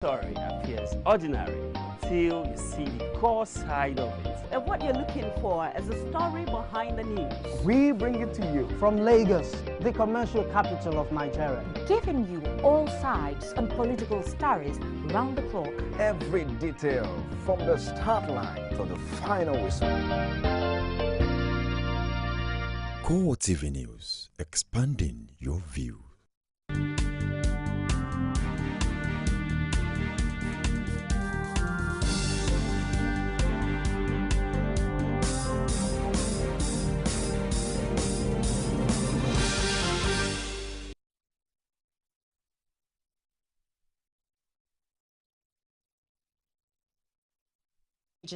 Story appears ordinary until you see the core side of it. And what you're looking for is the story behind the news. We bring it to you from Lagos, the commercial capital of Nigeria. Giving you all sides and political stories round the clock. Every detail from the start line to the final whistle. CoreTV News, expanding your view.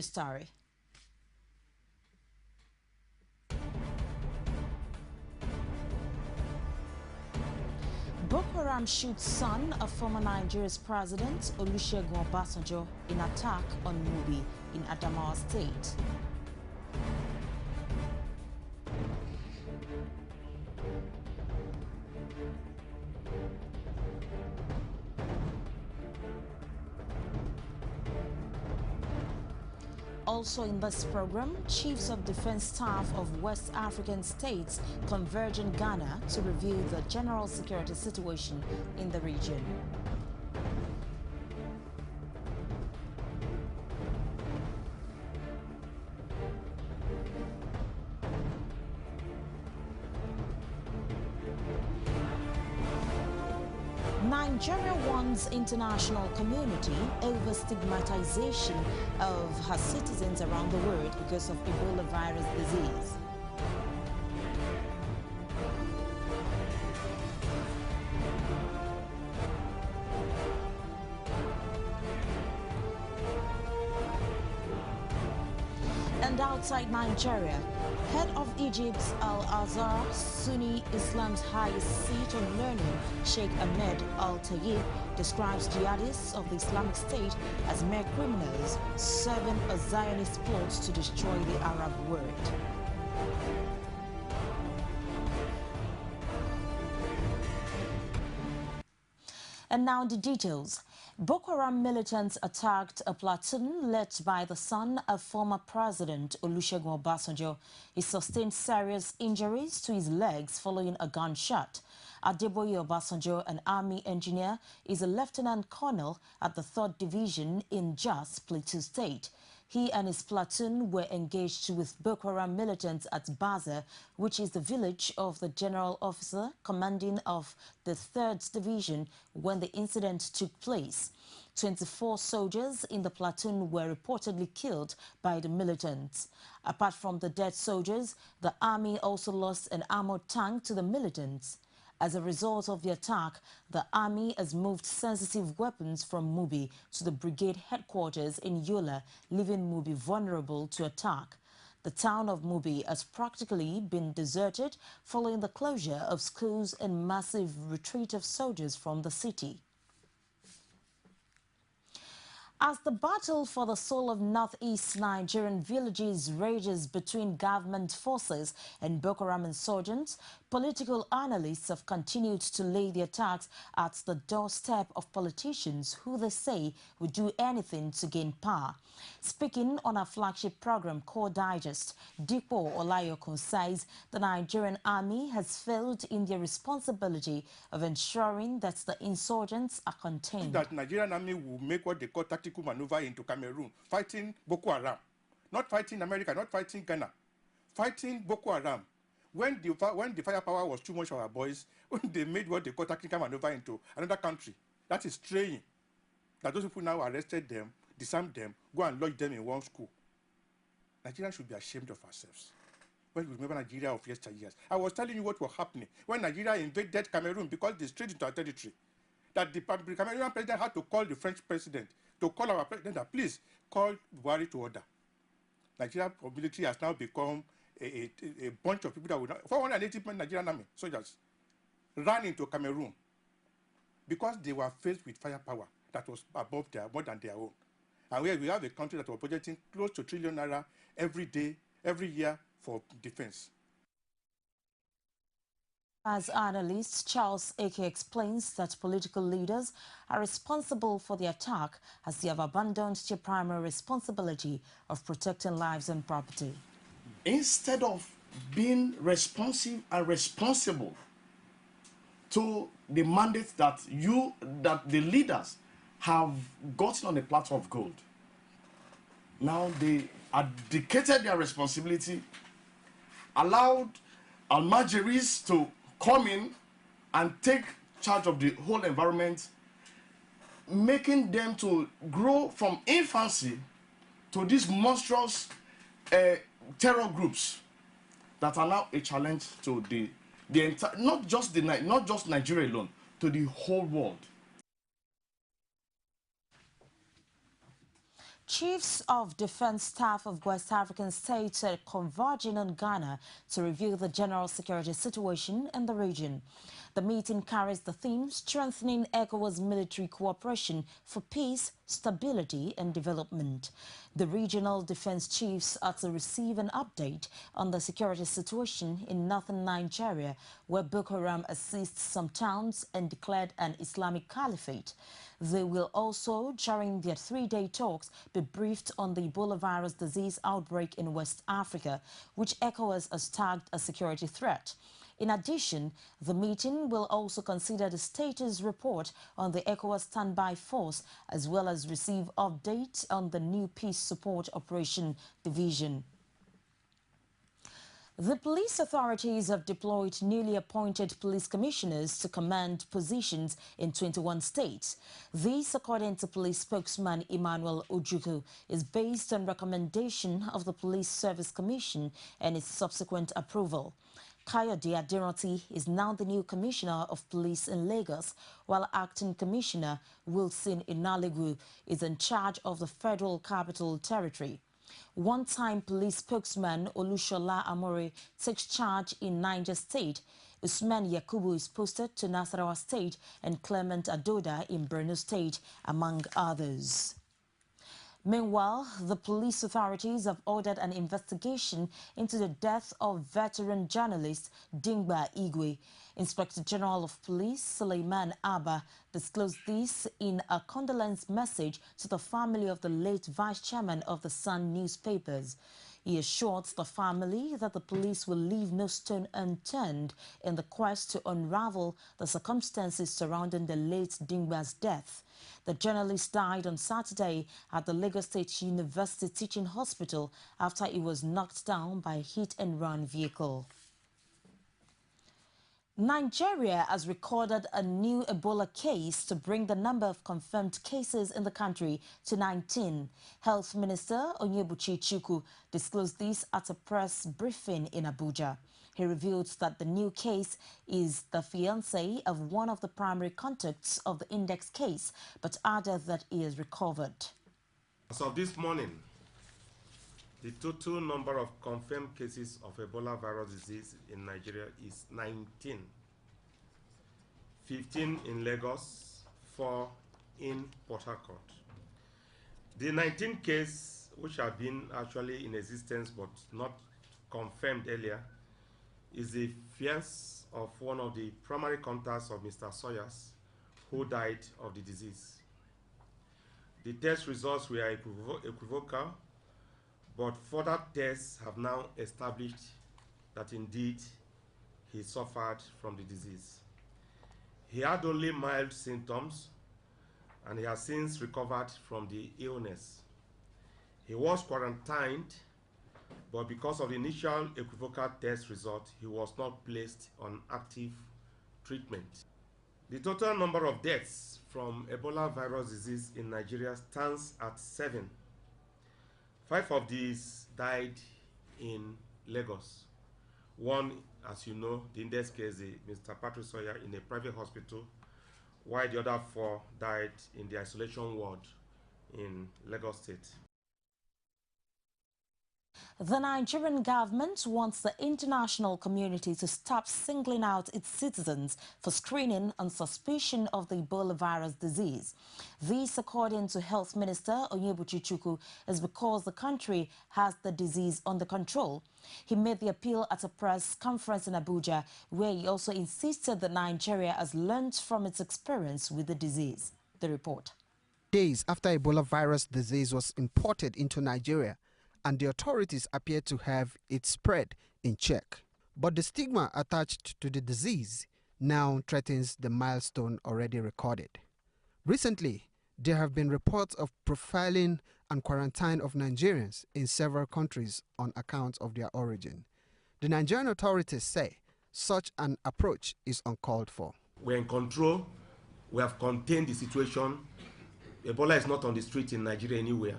Story. Boko Haram shoots son of former Nigeria's president Olusegun Obasanjo in attack on Mubi in Adamawa State. Also in this program, Chiefs of Defense Staff of West African states converge in Ghana to review the general security situation in the region. Nigeria warns international community over stigmatization of her citizens around the world because of Ebola virus disease. And outside Nigeria, head of Egypt's Al-Azhar, Sunni Islam's highest seat on learning, Sheikh Ahmed Al-Tayyib, describes jihadists of the Islamic State as mere criminals serving a Zionist plot to destroy the Arab world. And now the details. Boko Haram militants attacked a platoon led by the son of former President Olusegun Obasanjo. He sustained serious injuries to his legs following a gunshot. Adeboye Obasanjo, an army engineer, is a lieutenant colonel at the 3rd Division in Jos, Plateau State. He and his platoon were engaged with Boko Haram militants at Baza, which is the village of the general officer commanding of the 3rd Division when the incident took place. 24 soldiers in the platoon were reportedly killed by the militants. Apart from the dead soldiers, the army also lost an armored tank to the militants. As a result of the attack, the army has moved sensitive weapons from Mubi to the brigade headquarters in Yola, leaving Mubi vulnerable to attack. The town of Mubi has practically been deserted following the closure of schools and massive retreat of soldiers from the city. As the battle for the soul of northeast Nigerian villages rages between government forces and Boko Haram insurgents, political analysts have continued to lay the attacks at the doorstep of politicians who they say would do anything to gain power. Speaking on a flagship program, Core Digest, Dipo Olayokun says the Nigerian army has failed in their responsibility of ensuring that the insurgents are contained. That Nigerian army will make what they call tactical maneuver into Cameroon, fighting Boko Haram, not fighting America, not fighting Ghana, fighting Boko Haram. When the firepower was too much for our boys, they made what they call tactical maneuver into another country. That is straying. That those people now arrested them, disarmed them, go and lodge them in one school. Nigeria should be ashamed of ourselves. When we remember Nigeria of yesteryears. I was telling you what was happening when Nigeria invaded Cameroon because they strayed into our territory. That the Cameroonian president had to call the French president, to call our president, that please call Buhari to order. Nigeria military has now become a bunch of people that would not, 480 Nigerian army soldiers ran into Cameroon because they were faced with firepower that was above more than their own. And we have a country that was budgeting close to $1 trillion every day, every year for defense. As analyst Charles Ake explains that political leaders are responsible for the attack as they have abandoned their primary responsibility of protecting lives and property. Instead of being responsive and responsible to the mandate that the leaders have gotten on the platter of gold, now they abdicated their responsibility, allowed Almajiris to come in and take charge of the whole environment, making them to grow from infancy to these monstrous terror groups that are now a challenge to the entire, not just Nigeria alone, to the whole world. Chiefs of Defense Staff of West African states are converging on Ghana to review the general security situation in the region. The meeting carries the theme strengthening ECOWAS military cooperation for peace, stability and development. The regional defense chiefs are to receive an update on the security situation in northern Nigeria, where Boko Haram has seized some towns and declared an Islamic caliphate. They will also, during their three-day talks, be briefed on the Ebola virus disease outbreak in West Africa, which ECOWAS has tagged a security threat. In addition, the meeting will also consider the status report on the ECOWAS standby force, as well as receive updates on the new peace support operation division. The police authorities have deployed newly appointed police commissioners to command positions in 21 states. This, according to police spokesman Emmanuel Ojukwu, is based on recommendation of the Police Service Commission and its subsequent approval. Kayode Aderanti is now the new Commissioner of Police in Lagos, while Acting Commissioner Wilson Inaligu is in charge of the Federal Capital Territory. One-time police spokesman Olushola Amore takes charge in Niger State. Usman Yakubu is posted to Nasarawa State and Clement Adoda in Borno State, among others. Meanwhile, the police authorities have ordered an investigation into the death of veteran journalist Dingba Igwe. Inspector General of Police Suleiman Abba disclosed this in a condolence message to the family of the late vice chairman of the Sun newspapers. He assured the family that the police will leave no stone unturned in the quest to unravel the circumstances surrounding the late Dingba's death. The journalist died on Saturday at the Lagos State University Teaching Hospital after he was knocked down by a hit-and-run vehicle. Nigeria has recorded a new Ebola case to bring the number of confirmed cases in the country to 19. Health Minister Onyebuchi Chukwu disclosed this at a press briefing in Abuja. He revealed that the new case is the fiancé of one of the primary contacts of the index case, but added that he has recovered. As of this morning, the total number of confirmed cases of Ebola virus disease in Nigeria is 19. 15 in Lagos, 4 in Port Harcourt. The 19 cases which have been actually in existence but not confirmed earlier is the fiancé of one of the primary contacts of Mr. Sawyers, who died of the disease. The test results were equivocal, but further tests have now established that indeed he suffered from the disease. He had only mild symptoms and he has since recovered from the illness. He was quarantined, but because of the initial equivocal test result, he was not placed on active treatment. The total number of deaths from Ebola virus disease in Nigeria stands at 7. 5 of these died in Lagos. One, as you know, the index case, Mr. Patrick Sawyer, in a private hospital, while the other 4 died in the isolation ward in Lagos State. The Nigerian government wants the international community to stop singling out its citizens for screening on suspicion of the Ebola virus disease. This, according to Health Minister Onyebuchi Chukwu, is because the country has the disease under control. He made the appeal at a press conference in Abuja, where he also insisted that Nigeria has learned from its experience with the disease. The report. Days after Ebola virus disease was imported into Nigeria, and the authorities appear to have its spread in check. But the stigma attached to the disease now threatens the milestone already recorded. Recently, there have been reports of profiling and quarantine of Nigerians in several countries on account of their origin. The Nigerian authorities say such an approach is uncalled for. We're in control. We have contained the situation. Ebola is not on the street in Nigeria anywhere.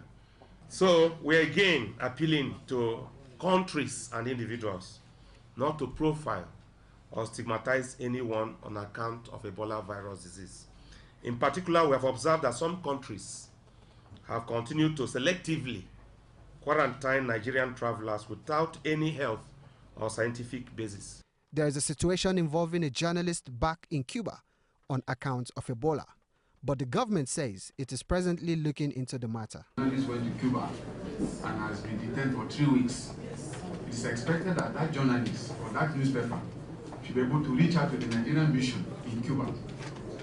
So we're again appealing to countries and individuals not to profile or stigmatize anyone on account of Ebola virus disease. In particular, we have observed that some countries have continued to selectively quarantine Nigerian travelers without any health or scientific basis. There is a situation involving a journalist back in Cuba on account of Ebola, but the government says it is presently looking into the matter. The journalist went to Cuba and has been detained for 3 weeks. It is expected that that journalist or that newspaper should be able to reach out to the Nigerian mission in Cuba.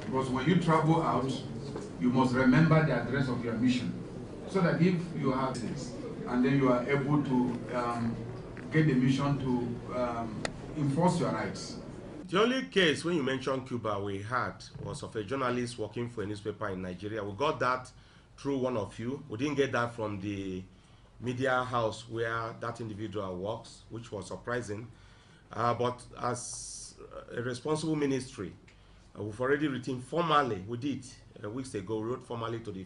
Because when you travel out, you must remember the address of your mission, so that if you have this, and then you are able to get the mission to enforce your rights. The only case when you mentioned Cuba we had was of a journalist working for a newspaper in Nigeria. We got that through one of you. We didn't get that from the media house where that individual works, which was surprising. But as a responsible ministry, we've already written formally, we did weeks ago, wrote formally to the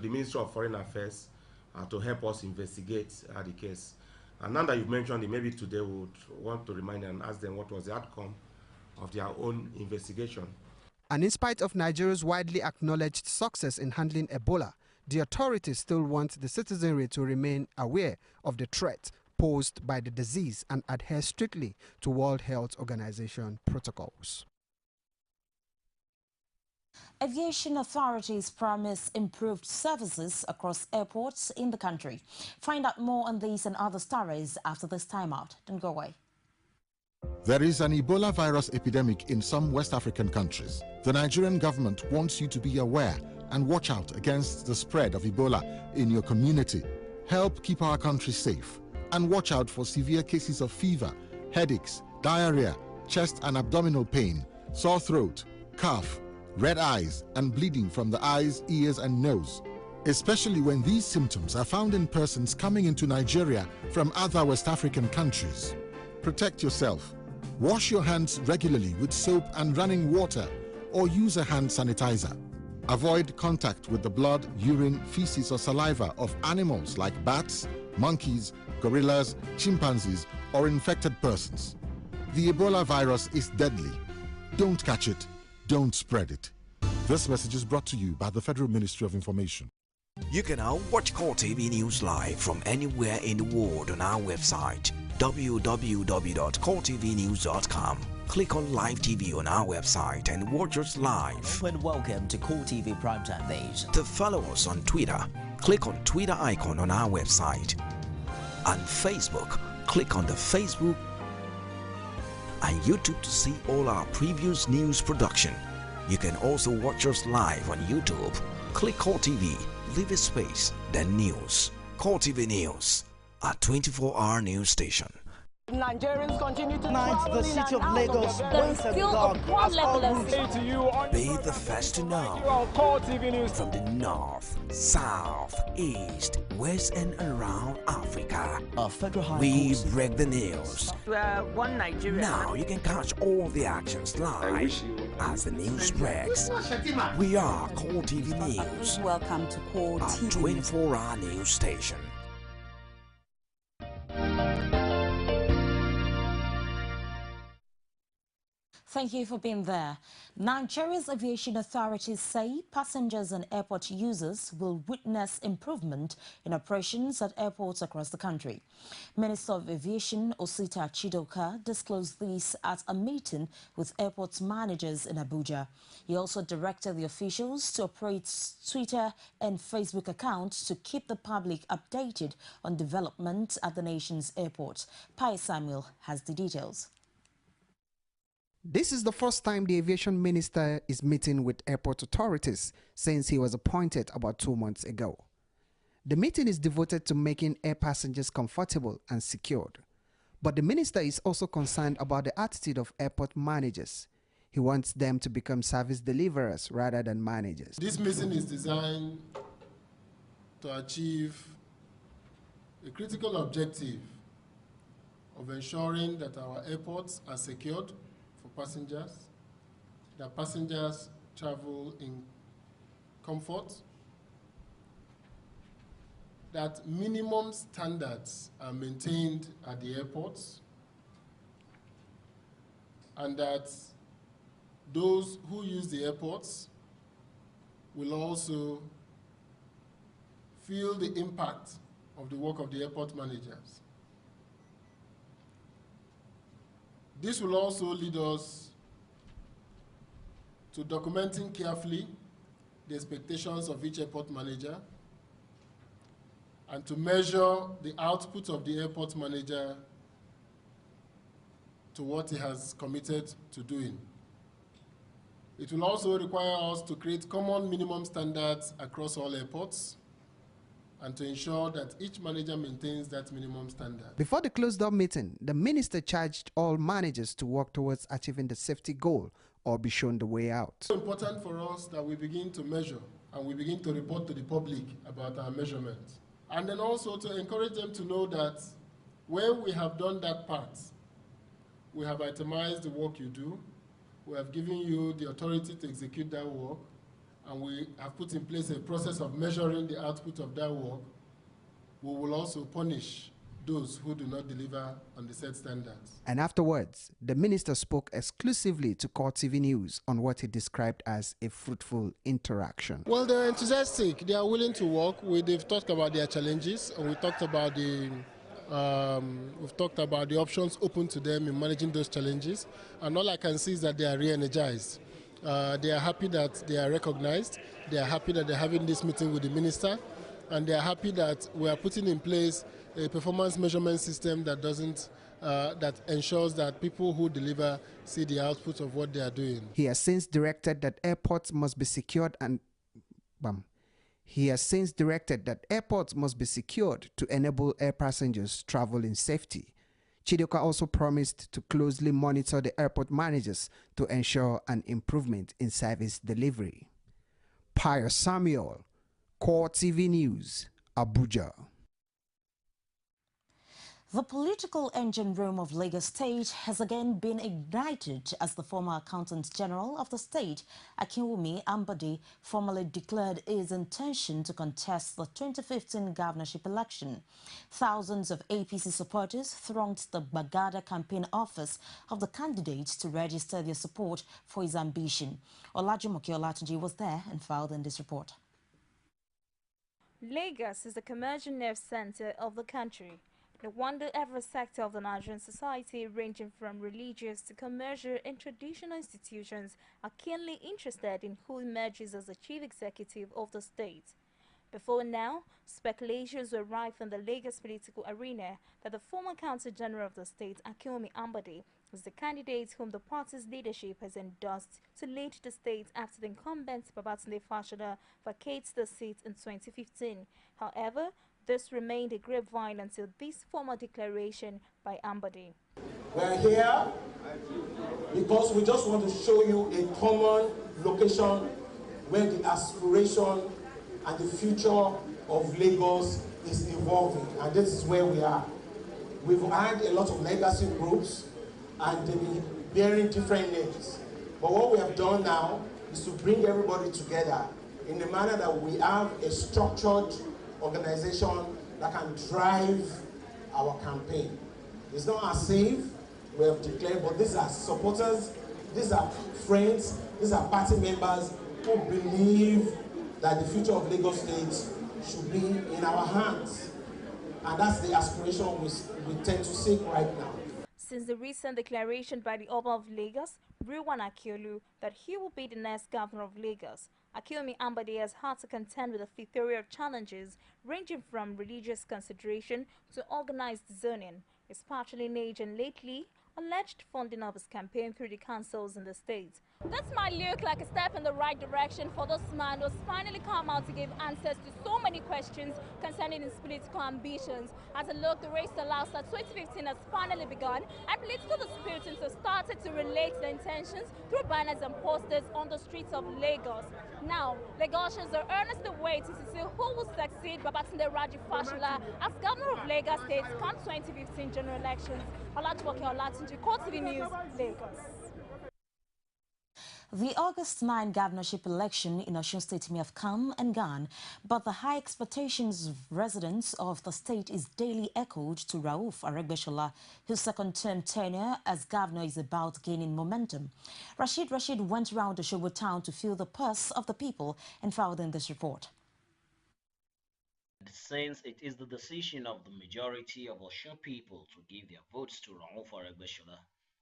Ministry of Foreign Affairs to help us investigate the case. And now that you've mentioned it, maybe today we would want to remind and ask them what was the outcome of their own investigation. And in spite of Nigeria's widely acknowledged success in handling Ebola, the authorities still want the citizenry to remain aware of the threat posed by the disease and adhere strictly to World Health Organization protocols. Aviation authorities promise improved services across airports in the country. Find out more on these and other stories after this timeout. Don't go away. There is an Ebola virus epidemic in some West African countries. The Nigerian government wants you to be aware and watch out against the spread of Ebola in your community. Help keep our country safe and watch out for severe cases of fever, headaches, diarrhea, chest and abdominal pain, sore throat, cough, red eyes and bleeding from the eyes, ears and nose, especially when these symptoms are found in persons coming into Nigeria from other West African countries. Protect yourself. Wash your hands regularly with soap and running water or use a hand sanitizer. Avoid contact with the blood, urine, feces or saliva of animals like bats, monkeys, gorillas, chimpanzees or infected persons. The Ebola virus is deadly. Don't catch it. Don't spread it. This message is brought to you by the Federal Ministry of Information. You can now watch CoreTV News live from anywhere in the world on our website www.coretvnews.com. Click on Live TV on our website and watch us live. And welcome to CoreTV Primetime Days. To follow us on Twitter, click on Twitter icon on our website. On Facebook, click on the Facebook and YouTube to see all our previous news production. You can also watch us live on YouTube. Click CoreTV, leave a space, then news. CoreTV News, a 24-hour news station. Nigerians continue to the city of Lagos once again Be the first to know from the north, south, east, west and around Africa. We break the news. One Nigeria. Now you can catch all the actions live as the news breaks. We are CoreTV News. Welcome to CoreTV, a 24-hour news station. Thank you for being there. Nigeria's aviation authorities say passengers and airport users will witness improvement in operations at airports across the country. Minister of Aviation Osita Chidoka disclosed this at a meeting with airport managers in Abuja. He also directed the officials to operate Twitter and Facebook accounts to keep the public updated on development at the nation's airports. Pai Samuel has the details. This is the first time the aviation minister is meeting with airport authorities since he was appointed about 2 months ago. The meeting is devoted to making air passengers comfortable and secured. But the minister is also concerned about the attitude of airport managers. He wants them to become service deliverers rather than managers. This meeting is designed to achieve a critical objective of ensuring that our airports are secured for passengers, that passengers travel in comfort, that minimum standards are maintained at the airports, and that those who use the airports will also feel the impact of the work of the airport managers. This will also lead us to documenting carefully the expectations of each airport manager and to measure the output of the airport manager to what he has committed to doing. It will also require us to create common minimum standards across all airports and to ensure that each manager maintains that minimum standard. Before the closed-door meeting, the minister charged all managers to work towards achieving the safety goal or be shown the way out. It's important for us that we begin to measure and we begin to report to the public about our measurements. And then also to encourage them to know that where we have done that part, we have itemized the work you do, we have given you the authority to execute that work, and we have put in place a process of measuring the output of that work. We will also punish those who do not deliver on the set standards. And afterwards, the minister spoke exclusively to CoreTV News on what he described as a fruitful interaction. Well, they're enthusiastic. They are willing to work. They've talked about their challenges, and we talked about we've talked about the options open to them in managing those challenges. And all I can see is that they are re-energized. They are happy that they are recognized. They are happy that they're having this meeting with the minister. And they are happy that we are putting in place a performance measurement system that that ensures that people who deliver see the output of what they are doing. He has since directed that airports must be secured to enable air passengers travel in safety. Chidoka also promised to closely monitor the airport managers to ensure an improvement in service delivery. Pius Samuel, CoreTV News, Abuja. The political engine room of Lagos State has again been ignited as the former Accountant General of the state, Akinwumi Ambode, formally declared his intention to contest the 2015 governorship election. Thousands of APC supporters thronged the Bagada campaign office of the candidate to register their support for his ambition. Olajumoke Olatunji was there and filed in this report. Lagos is the commercial nerve center of the country. No wonder every sector of the Nigerian society, ranging from religious to commercial and traditional institutions, are keenly interested in who emerges as the chief executive of the state. Before now, speculations were rife in the Lagos political arena that the former Counsel General of the state, Akinwumi Ambode, was the candidate whom the party's leadership has endorsed to lead the state after the incumbent Babatunde Fashola vacates the seat in 2015. However, this remained a grapevine until this formal declaration by Ambode. We're here because we just want to show you a common location where the aspiration and the future of Lagos is evolving, and this is where we are. We've had a lot of legacy groups and they've been bearing different names. But what we have done now is to bring everybody together in the manner that we have a structured organization that can drive our campaign. It's not as if we have declared, but these are supporters, These are friends, these are party members who believe that the future of Lagos State should be in our hands. And that's the aspiration we tend to seek right now. Since the recent declaration by the Oba of Lagos, Rilwan Akiolu, that he will be the next governor of Lagos, Akinwumi Ambode has had to contend with a plethora of challenges ranging from religious consideration to organized zoning, his patronage and lately alleged funding of his campaign through the councils in the state. This might look like a step in the right direction for this man who's finally come out to give answers to so many questions concerning his political ambitions. As a look, the race to Lausa 2015 has finally begun, and political disputants have started to relate their intentions through banners and posters on the streets of Lagos. Now, Lagosians are earnestly waiting to see who will succeed Babatunde Raji Fashola as governor of Lagos State come 2015 general elections. Olajumoke Olatunji, CoreTV News, Lagos. The August 9 governorship election in Osun State may have come and gone, but the high expectations of residents of the state is daily echoed to Rauf Aregbesola, whose second-term tenure as governor is about gaining momentum. Rashid went around Osogbo town to feel the pulse of the people and filed in this report. Since it is the decision of the majority of Osun people to give their votes to Rauf Aregbesola,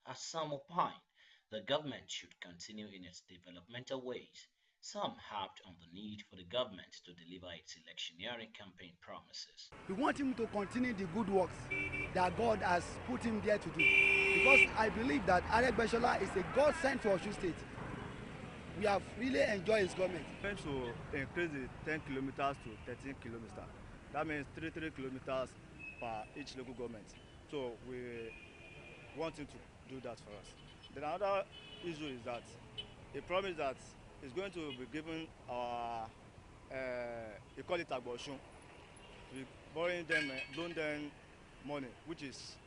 as some opine, the government should continue in its developmental ways. Some harped on the need for the government to deliver its electioneering campaign promises. We want him to continue the good works that God has put him there to do. Because I believe that Aregbesola is a God sent for Osun State. We have really enjoyed his government. We're going to increase the 10 kilometers to 13 kilometers. That means 3 kilometers per each local government. So we want him to do that for us. Then another issue is that he promised that he's going to be giving our, he call it Agbosun, borrowing them, loan them money, which is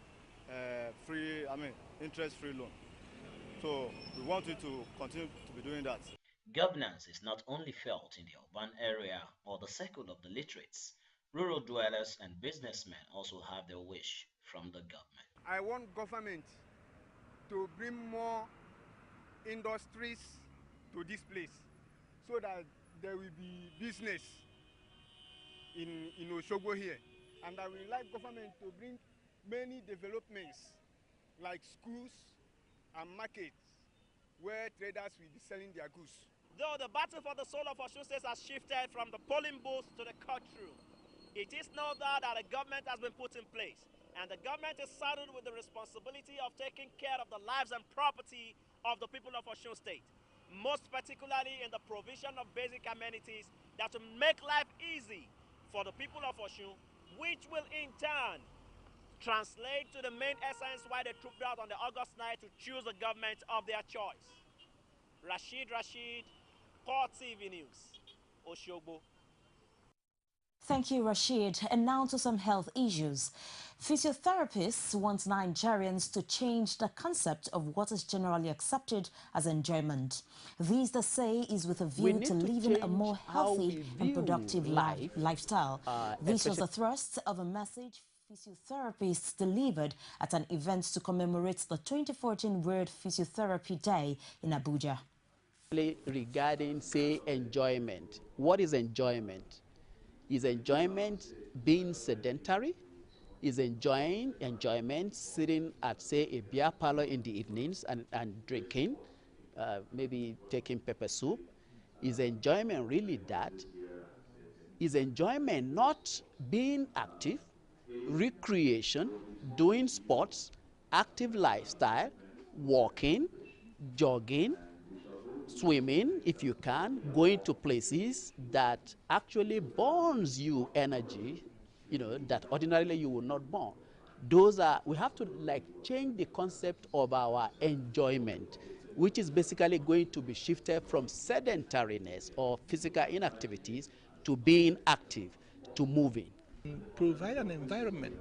free, interest-free loan. So we want you to continue to be doing that. Governance is not only felt in the urban area or the circle of the literates. Rural dwellers and businessmen also have their wish from the government. I want government to bring more industries to this place so that there will be business in Osogbo here. And I would like government to bring many developments like schools and markets where traders will be selling their goods. Though the battle for the soul of Osun State has shifted from the polling booth to the courtroom, it is no doubt that a government has been put in place. And the government is saddled with the responsibility of taking care of the lives and property of the people of Osun State, most particularly in the provision of basic amenities that will make life easy for the people of Osun, which will in turn translate to the main essence why they trooped out on the August night to choose the government of their choice. Rashid, CoreTV News, Osogbo. Thank you, Rashid. And now to some health issues. Physiotherapists want Nigerians to change the concept of what is generally accepted as enjoyment. This, they say, is with a view to living a more healthy and productive lifestyle. This was the thrust of a message physiotherapists delivered at an event to commemorate the 2014 World Physiotherapy Day in Abuja. Regarding, say, enjoyment. What is enjoyment? Is enjoyment being sedentary? Is enjoyment sitting at, say, a beer parlor in the evenings and drinking, maybe taking pepper soup? Is enjoyment really that? Is enjoyment not being active, recreation, doing sports, active lifestyle, walking, jogging, swimming if you can, going to places that actually burns you energy, that ordinarily you will not burn. Those are, we have to change the concept of our enjoyment, which is basically going to be shifted from sedentariness or physical inactivities to being active, to moving. Provide an environment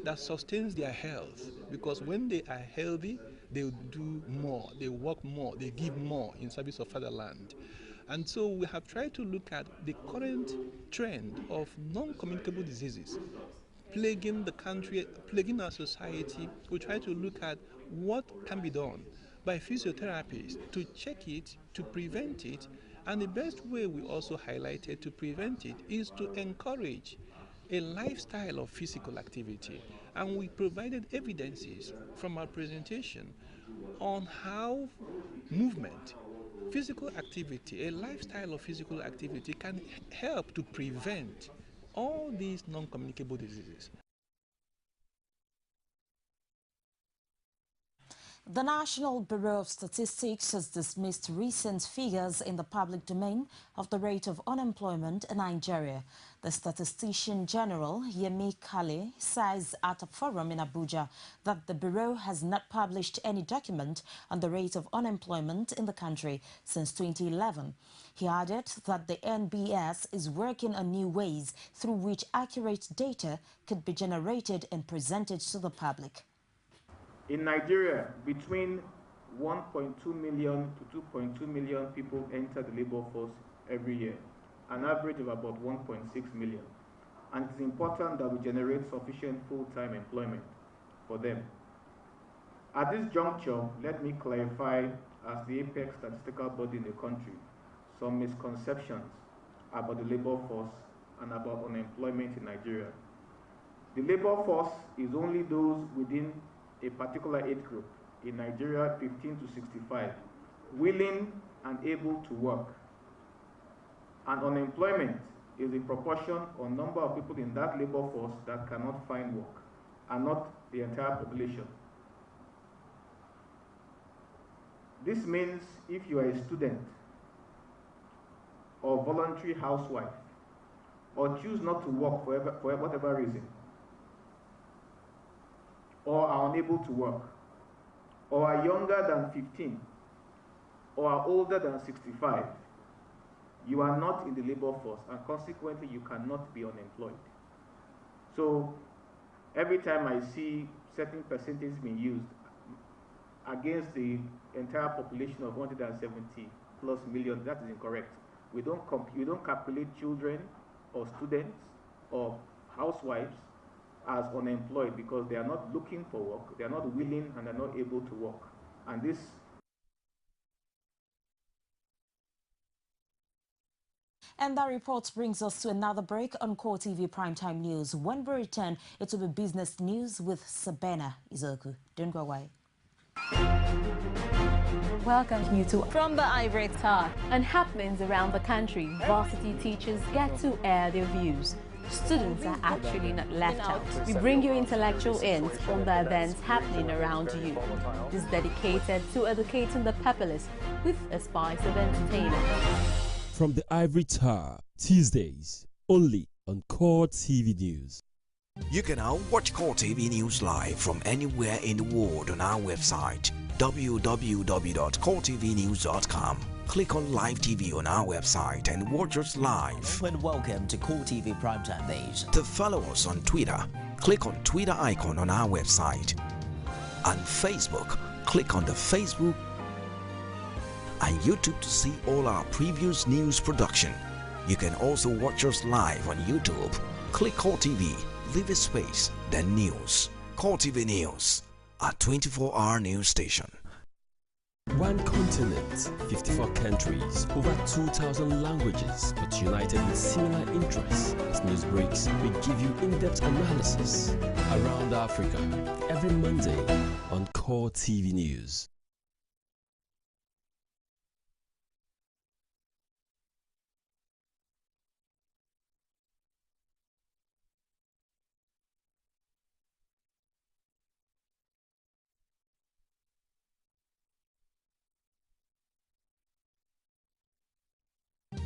that sustains their health, because when they are healthy, they will do more, they work more, they give more in service of fatherland. And so we have tried to look at the current trend of non-communicable diseases plaguing the country, plaguing our society. We try to look at what can be done. by physiotherapists to check it, to prevent it, and the best way we also highlighted to prevent it is to encourage a lifestyle of physical activity. And we provided evidences from our presentation on how movement, physical activity, a lifestyle of physical activity can help to prevent all these non-communicable diseases. The National Bureau of Statistics has dismissed recent figures in the public domain of the rate of unemployment in Nigeria. The Statistician General, Yemi Kale, says at a forum in Abuja that the Bureau has not published any document on the rate of unemployment in the country since 2011. He added that the NBS is working on new ways through which accurate data could be generated and presented to the public. In Nigeria, between 1.2 million to 2.2 million people enter the labor force every year, an average of about 1.6 million. And it's important that we generate sufficient full-time employment for them. At this juncture, let me clarify, as the apex statistical body in the country, some misconceptions about the labor force and about unemployment in Nigeria. The labor force is only those within a particular age group in Nigeria, 15 to 65, willing and able to work. And unemployment is a proportion or number of people in that labor force that cannot find work, and not the entire population. This means if you are a student or voluntary housewife, or choose not to work for whatever reason, or are unable to work, or are younger than 15, or are older than 65, you are not in the labor force, and consequently you cannot be unemployed. So every time I see certain percentages being used against the entire population of 170 plus million, that is incorrect. We don't calculate children or students or housewives as unemployed because they are not looking for work, they are not willing, and are not able to work. And this And that report brings us to another break on CoreTV Primetime News. When we return, it will be business news with Sabena Izoku. Don't go away. Welcome you to From the Ivory Tower and happenings around the country. Varsity teachers get to air their views. Students are actually not left out. We bring you intellectual ends on the events happening around you. It is dedicated to educating the populace with a spice of entertainment. From the Ivory Tower, Tuesdays, only on CoreTV News. You can now watch CoreTV News live from anywhere in the world on our website, www.coretvnews.com. Click on Live TV on our website and watch us live. And welcome to CoreTV Primetime Days. To follow us on Twitter, click on Twitter icon on our website. On Facebook, click on the Facebook and YouTube to see all our previous news production. You can also watch us live on YouTube. Click CoreTV, leave a space, then News. CoreTV News, our 24-hour news station. One continent, 54 countries, over 2,000 languages, but united with similar interests. As news breaks, we give you in-depth analysis around Africa every Monday on CoreTV News.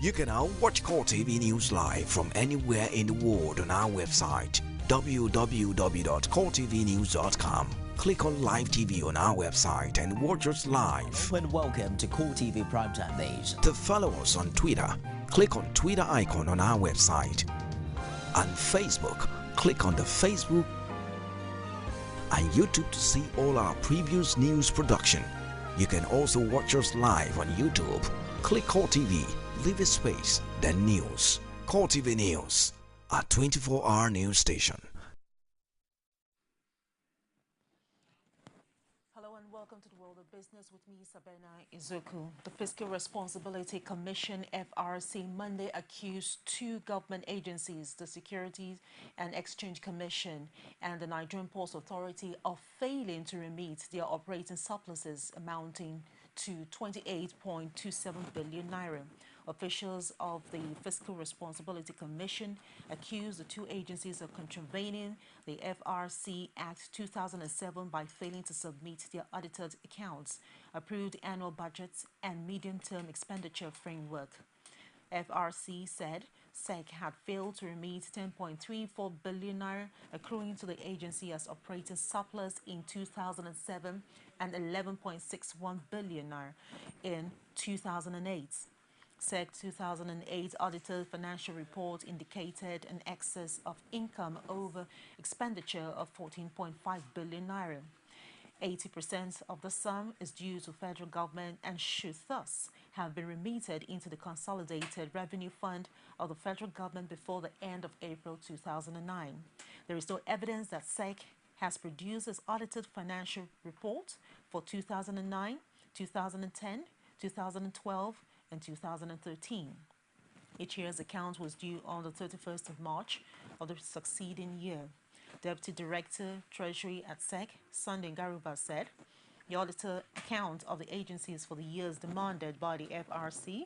You can now watch CoreTV News live from anywhere in the world on our website, www.coretvnews.com. Click on Live TV on our website and watch us live. And welcome to CoreTV Primetime Days. To follow us on Twitter, click on Twitter icon on our website. On Facebook, click on the Facebook and YouTube to see all our previous news production. You can also watch us live on YouTube. Click CoreTV, leave a space, then News. CoreTV News, our 24-hour news station. Hello and welcome to the world of business. business with me, Sabena Izuku. The Fiscal Responsibility Commission, FRC, Monday accused two government agencies, the Securities and Exchange Commission and the Nigerian Ports Authority, of failing to remit their operating surpluses amounting to 28.27 billion naira. Officials of the Fiscal Responsibility Commission accused the two agencies of contravening the FRC Act 2007 by failing to submit their audited accounts, approved annual budgets, and medium-term expenditure framework. FRC said SEC had failed to remit 10.34 billion naira accruing to the agency as operating surplus in 2007 and 11.61 billion naira in 2008. SEC 2008 audited financial report indicated an excess of income over expenditure of 14.5 billion naira. 80% of the sum is due to federal government and should thus have been remitted into the Consolidated Revenue Fund of the federal government before the end of April 2009. There is no evidence that SEC has produced its audited financial report for 2009, 2010, 2012, and 2013. Each year's account was due on the 31st of March of the succeeding year. Deputy Director, Treasury at SEC, Sunday Garuba, said the auditor account of the agencies for the years demanded by the FRC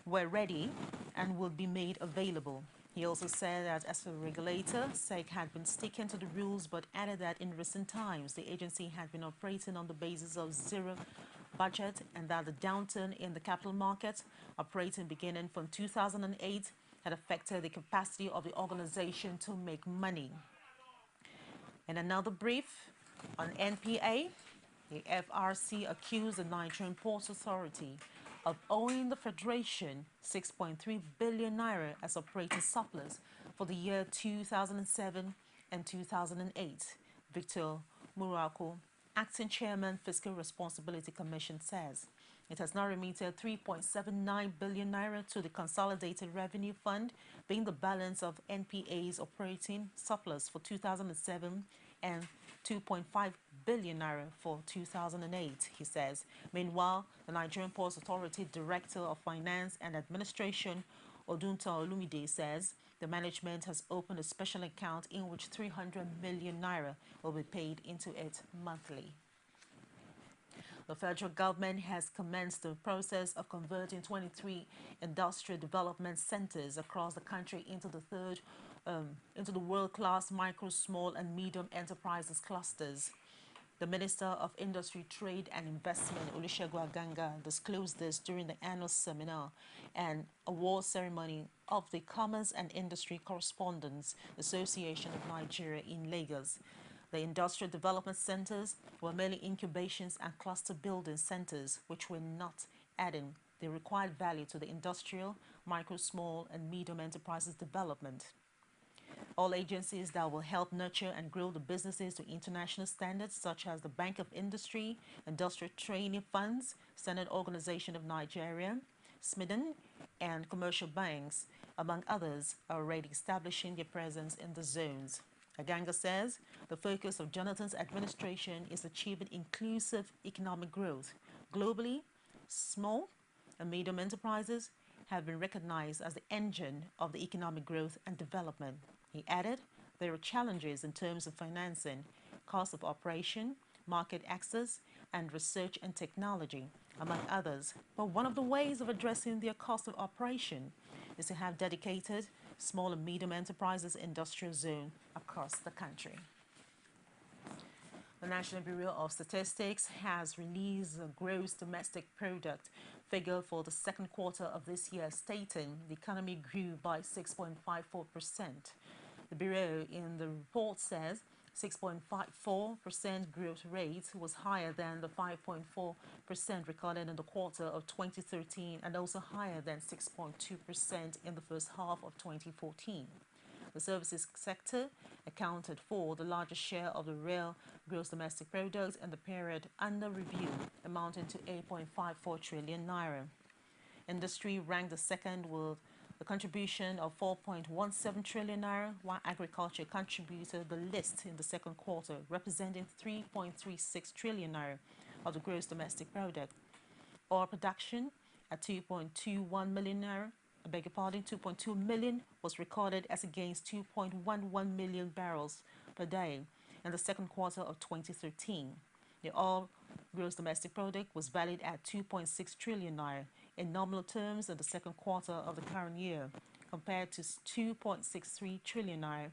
were ready and will be made available. He also said that as a regulator, SEC had been sticking to the rules, but added that in recent times the agency had been operating on the basis of zero budget and that the downturn in the capital market, operating beginning from 2008, had affected the capacity of the organization to make money. In another brief on NPA, the FRC accused the Nigerian Ports Authority of owing the Federation 6.3 billion naira as operating surplus for the year 2007 and 2008. Victor Murako, Acting Chairman, Fiscal Responsibility Commission, says it has now remitted 3.79 billion naira to the Consolidated Revenue Fund, being the balance of NPA's operating surplus for 2007 and 2.5 billion naira for 2008, he says. Meanwhile, the Nigerian Ports Authority Director of Finance and Administration, Odunta Olumide, says the management has opened a special account in which 300 million naira will be paid into it monthly. The federal government has commenced the process of converting 23 industrial development centers across the country into the world-class micro, small, and medium enterprises clusters. The Minister of Industry, Trade and Investment, Olusegun Aganga, disclosed this during the annual seminar and award ceremony of the Commerce and Industry Correspondents Association of Nigeria in Lagos. The industrial development centers were merely incubations and cluster building centers which were not adding the required value to the industrial, micro, small, and medium enterprises development. All agencies that will help nurture and grow the businesses to international standards, such as the Bank of Industry, Industrial Training Funds, Standard Organization of Nigeria, SMIDN, and commercial banks, among others, are already establishing their presence in the zones. Aganga says the focus of Jonathan's administration is achieving inclusive economic growth. Globally, small and medium enterprises have been recognized as the engine of the economic growth and development. He added there are challenges in terms of financing, cost of operation, market access, and research and technology, among others. But one of the ways of addressing their cost of operation is to have dedicated small and medium enterprises industrial zone across the country. The National Bureau of Statistics has released a gross domestic product figure for the second quarter of this year, stating the economy grew by 6.54%. The Bureau in the report says 6.54% growth rate was higher than the 5.4% recorded in the quarter of 2013 and also higher than 6.2% in the first half of 2014. The services sector accounted for the largest share of the real gross domestic product in the period under review, amounting to 8.54 trillion naira. Industry ranked the second with a contribution of 4.17 trillion naira, while agriculture contributed the least in the second quarter, representing 3.36 trillion naira, of the gross domestic product. Oil production at 2.21 million naira, I beg your pardon, 2.2 million was recorded as against 2.11 million barrels per day in the second quarter of 2013. The oil gross domestic product was valued at 2.6 trillion naira in nominal terms in the second quarter of the current year, compared to 2.63 trillion naira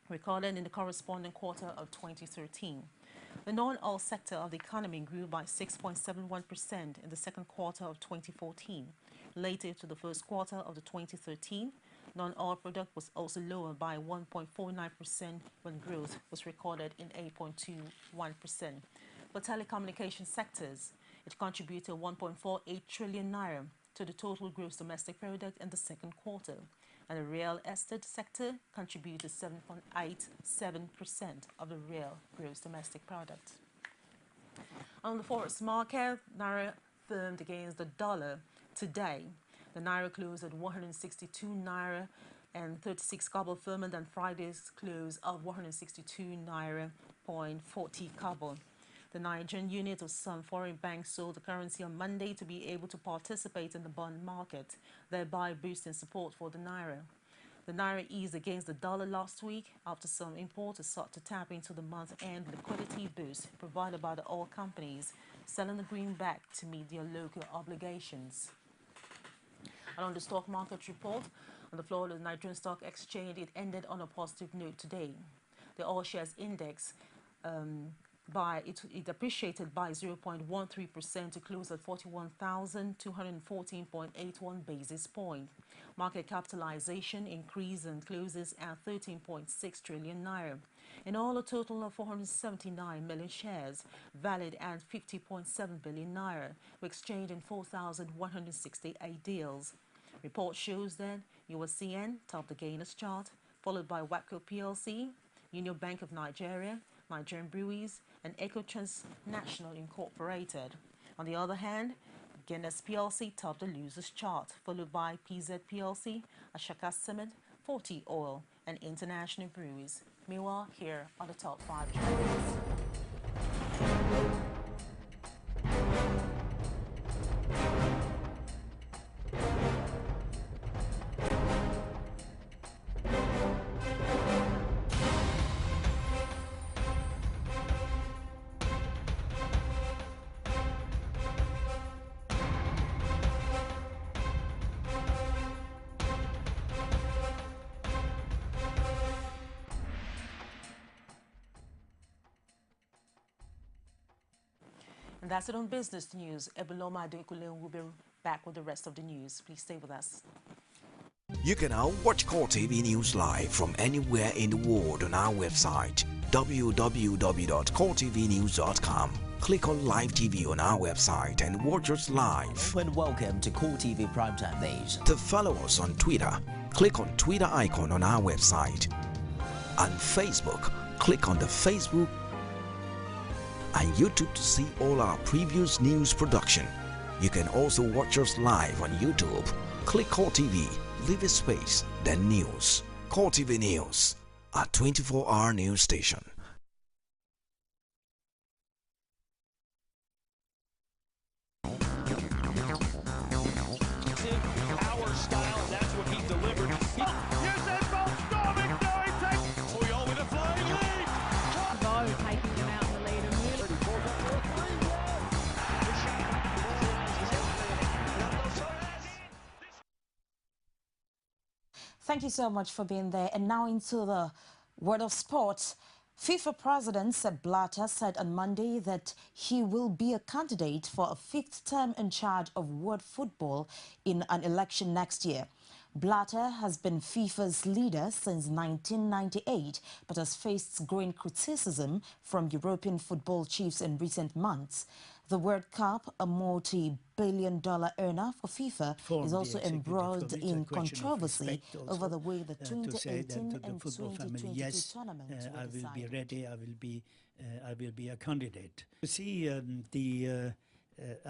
recorded in the corresponding quarter of 2013. The non-oil sector of the economy grew by 6.71% in the second quarter of 2014. Relative to the first quarter of the 2013, non-oil product was also lower by 1.49% when growth was recorded in 8.21%. For telecommunication sectors, it contributed 1.48 trillion naira to the total gross domestic product in the second quarter, and the real estate sector contributed 7.87% of the real gross domestic product. On the forex market, naira firmed against the dollar today. The naira closed at 162 naira and 36 kobo, firmer than Friday's close of 162 naira 40 kobo. The Nigerian unit of some foreign banks sold the currency on Monday to be able to participate in the bond market, thereby boosting support for the naira. The naira eased against the dollar last week after some importers sought to tap into the month-end liquidity boost provided by the oil companies, selling the greenback to meet their local obligations. And on the stock market report, on the floor of the Nigerian Stock Exchange, it ended on a positive note today. The all shares index it appreciated by 0.13% to close at 41,214.81 basis points. Market capitalization increased and closes at 13.6 trillion naira. In all, a total of 479 million shares, valued at 50.7 billion naira, were exchanged in 4,168 deals. Report shows that USCN topped the gainers chart, followed by WAPCO PLC, Union Bank of Nigeria, Nigerian Breweries, and Eco Transnational Incorporated. On the other hand, Guinness PLC topped the losers chart, followed by PZ PLC, Ashaka Cement, 40 Oil, and International Breweries. Meanwhile, here are the top 5 trends. And that's it on business news. Ebuloma Adekunle will be back with the rest of the news. Please stay with us. You can now watch CoreTV News live from anywhere in the world on our website www.coretvnews.com. Click on Live TV on our website and watch us live. And welcome to CoreTV Primetime Days. To follow us on Twitter, click on Twitter icon on our website. On Facebook, click on the Facebook and YouTube to see all our previous news production. You can also watch us live on YouTube. Click CoreTV, leave a space, then News. CoreTV News, a 24-hour news station. Our style, that's what he delivered. Usain Bolt storming through, he takes Puyol with a flying lead. Go taking him out in the lead and really. Thank you so much for being there. And now into the world of sports. FIFA President Sepp Blatter said on Monday that he will be a candidate for a 5th term in charge of world football in an election next year. Blatter has been FIFA's leader since 1998, but has faced growing criticism from European football chiefs in recent months. The World Cup, a multi-billion-dollar earner for FIFA, is also embroiled in controversy over the way the 2018 and 2022 tournaments were I will be decided. ready. I will be a candidate. You see, a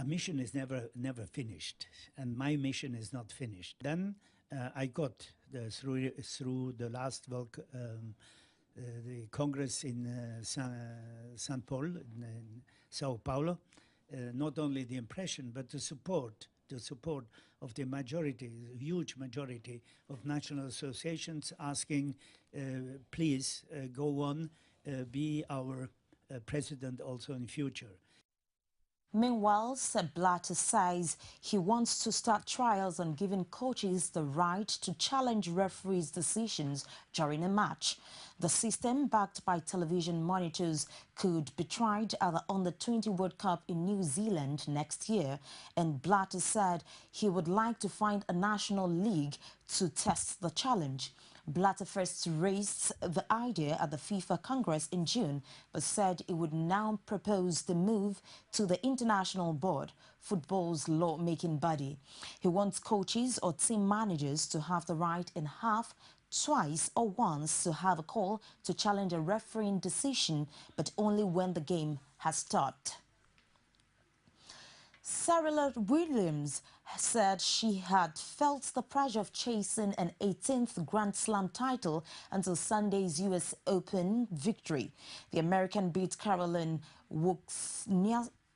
mission is never finished, and my mission is not finished. Then I got through the last the Congress in San Paul, in Sao Paulo, not only the impression, but the support of the majority, huge majority of national associations asking, please go on, be our president also in future. Meanwhile, Sepp Blatter says he wants to start trials on giving coaches the right to challenge referees' decisions during a match. The system, backed by television monitors, could be tried at the Under-20 World Cup in New Zealand next year, and Blatter said he would like to find a national league to test the challenge. Blatter first raised the idea at the FIFA Congress in June, but said he would now propose the move to the International Board, football's law-making body. He wants coaches or team managers to have the right in half, twice or once to have a call to challenge a refereeing decision, but only when the game has stopped. Serena Williams said she had felt the pressure of chasing an 18th Grand Slam title until Sunday's US Open victory. The American beat Caroline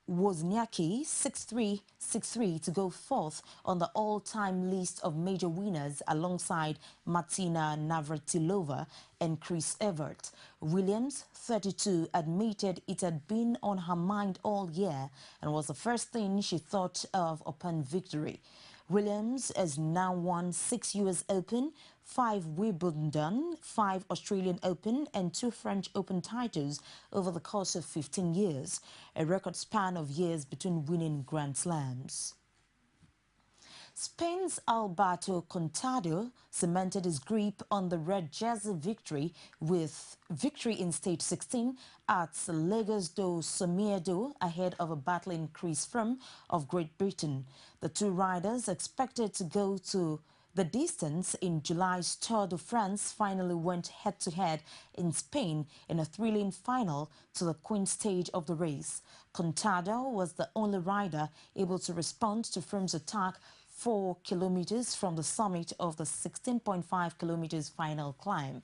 Wozniacki 6-3, 6-3 to go fourth on the all-time list of major winners alongside Martina Navratilova and Chris Evert. Williams, 32, admitted it had been on her mind all year and was the first thing she thought of upon victory. Williams has now won 6 US Open, 5 Wimbledon, 5 Australian Open and 2 French Open titles over the course of 15 years, a record span of years between winning Grand Slams. Spain's Alberto Contador cemented his grip on the red jersey victory with victory in stage 16 at Lagos do Somiedo ahead of a battling Chris Froome of Great Britain. The two riders expected to go to the distance in July's Tour de France finally went head-to-head in Spain in a thrilling final to the Queen stage of the race. Contador was the only rider able to respond to Froome's attack 4 kilometers from the summit of the 16.5 kilometers final climb.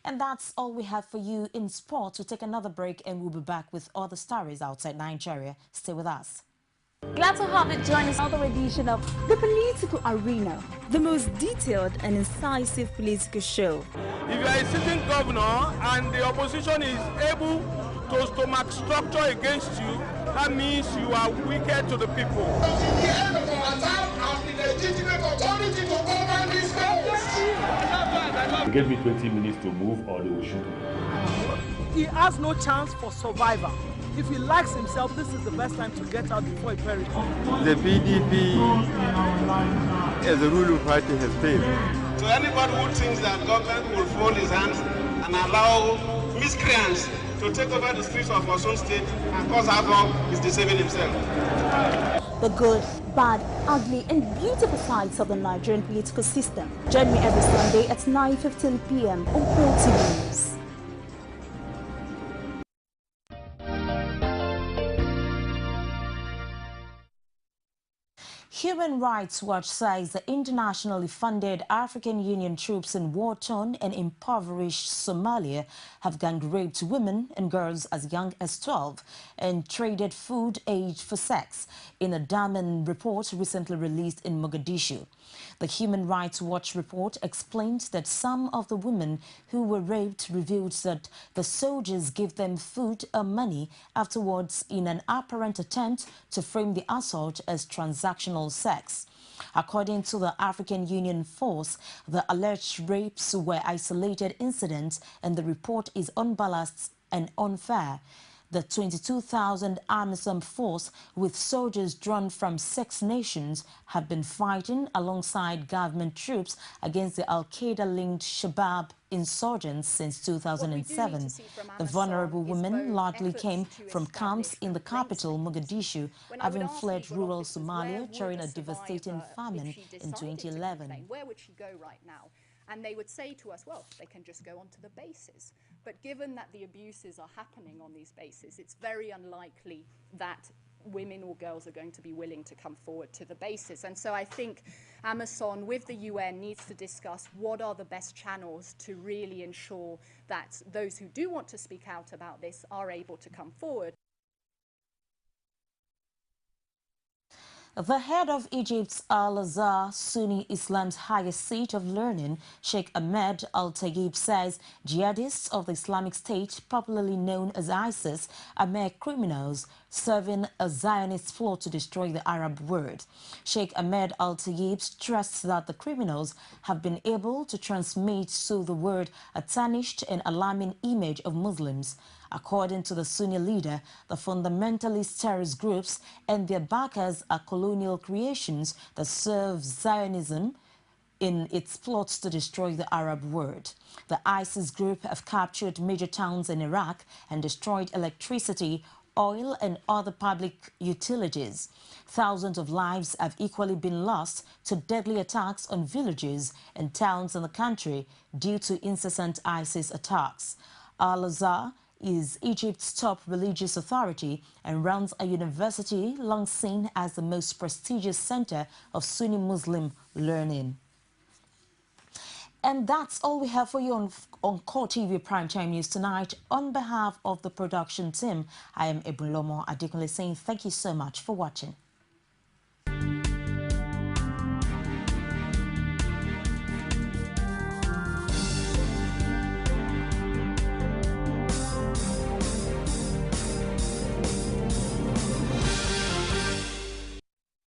And that's all we have for you in sport. We'll take another break and we'll be back with other stories outside Nigeria. Stay with us. Glad to have you join us for another edition of The Political Arena, the most detailed and incisive political show. If you are a sitting governor and the opposition is able to stomach structure against you, that means you are wicked to the people. They gave me 20 minutes to move or they will shoot me. He has no chance for survival. If he likes himself, this is the best time to get out before he perishes. The PDP as a ruling party has failed. So anybody who thinks that government will fold his hands and allow miscreants to take over the streets of Osun State and cause havoc is deceiving himself. The good, bad, ugly and beautiful sides of the Nigerian political system. Join me every Sunday at 9:15 p.m. on CoreTV News. Human Rights Watch says the internationally funded African Union troops in war-torn and impoverished Somalia have gang-raped women and girls as young as 12 and traded food aid for sex, in a damning report recently released in Mogadishu. The Human Rights Watch report explains that some of the women who were raped revealed that the soldiers gave them food or money afterwards in an apparent attempt to frame the assault as transactional sex. According to the African Union force, the alleged rapes were isolated incidents and the report is unbalanced and unfair. The 22,000 AMISOM force, with soldiers drawn from 6 nations, have been fighting alongside government troops against the Al-Qaeda-linked Shabab insurgents since 2007. The vulnerable women largely came from camps in the capital, Mogadishu, having fled rural Somalia during a devastating famine in 2011. Where would she go right now? And they would say to us, well, they can just go onto the bases. But given that the abuses are happening on these bases, it's very unlikely that women or girls are going to be willing to come forward to the bases. And so I think Amazon with the UN needs to discuss what are the best channels to really ensure that those who do want to speak out about this are able to come forward. The head of Egypt's Al-Azhar, Sunni Islam's highest seat of learning, Sheikh Ahmed Al-Tayyib, says jihadists of the Islamic State, popularly known as ISIS, are mere criminals serving a Zionist plot to destroy the Arab world. Sheikh Ahmed Al-Tayyib stressed that the criminals have been able to transmit to the world a tarnished and alarming image of Muslims. According to the Sunni leader, the fundamentalist terrorist groups and their backers are colonial creations that serve Zionism in its plots to destroy the Arab world. The ISIS group have captured major towns in Iraq and destroyed electricity, oil and other public utilities. Thousands of lives have equally been lost to deadly attacks on villages and towns in the country due to incessant ISIS attacks. Al-Azhar is Egypt's top religious authority and runs a university long seen as the most prestigious center of Sunni Muslim learning. And that's all we have for you on CoreTV Primetime News tonight. On behalf of the production team, I am Ebulomo Adekunle saying thank you so much for watching.